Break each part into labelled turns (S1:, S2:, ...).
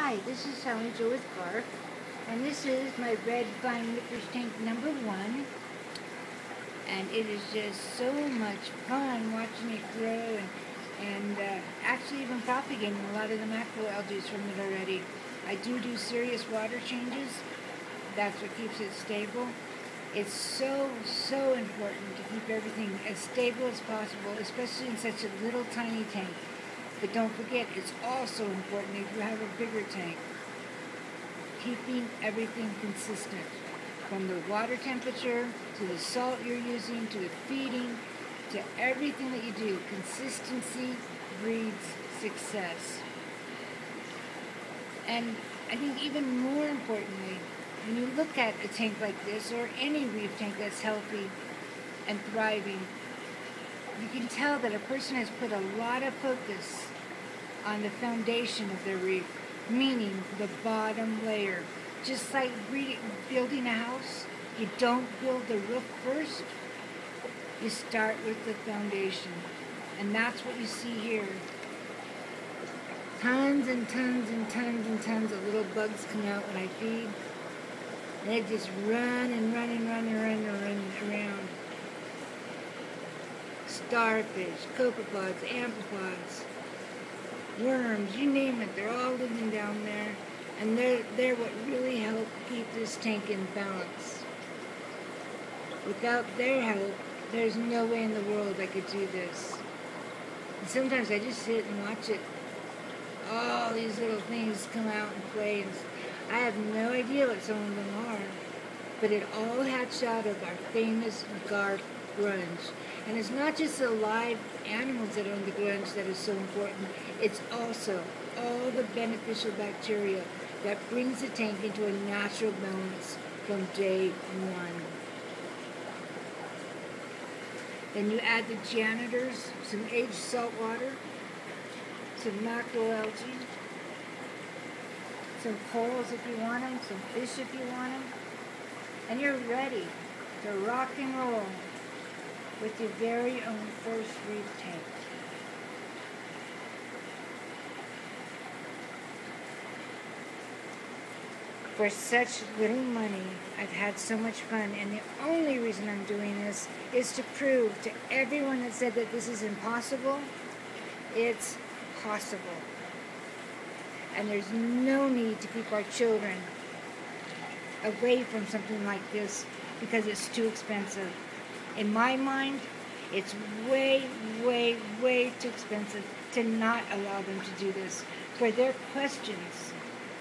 S1: Hi, this is Sally Jo with Garth, and this is my red vine whippers tank number 1, and it is just so much fun watching it grow and actually even propagating a lot of the macroalgae from it already. I do serious water changes. That's what keeps it stable. It's so important to keep everything as stable as possible, especially in such a little tiny tank. But don't forget, it's also important if you have a bigger tank. Keeping everything consistent, from the water temperature, to the salt you're using, to the feeding, to everything that you do. Consistency breeds success. And I think even more importantly, when you look at a tank like this, or any reef tank that's healthy and thriving, you can tell that a person has put a lot of focus on the foundation of their reef, meaning the bottom layer. Just like building a house, you don't build the roof first, you start with the foundation. And that's what you see here. Tons and tons and tons and tons of little bugs come out when I feed. And they just run around. Starfish, copepods, amphipods, worms, you name it, they're all living down there. And they're what really help keep this tank in balance. Without their help, there's no way in the world I could do this. And sometimes I just sit and watch it. All these little things come out and play, and I have no idea what some of them are. But it all hatched out of our famous Garth grunge. And it's not just the live animals that own the grunge that is so important. It's also all the beneficial bacteria that brings the tank into a natural balance from day one. Then you add the janitors, some aged salt water, some macroalgae, some corals if you want them, some fish if you want them, and you're ready to rock and roll with your very own first reef tank. For such little money, I've had so much fun, and the only reason I'm doing this is to prove to everyone that said that this is impossible, it's possible. And there's no need to keep our children away from something like this because it's too expensive. In my mind, it's way too expensive to not allow them to do this. For their questions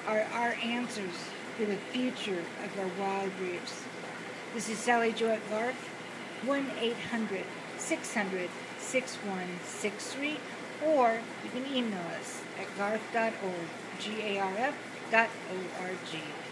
S1: are our answers for the future of our wild reefs. This is Sally Jo at Garth, 1-800-600-6163, or you can email us at garth.org, garf.org.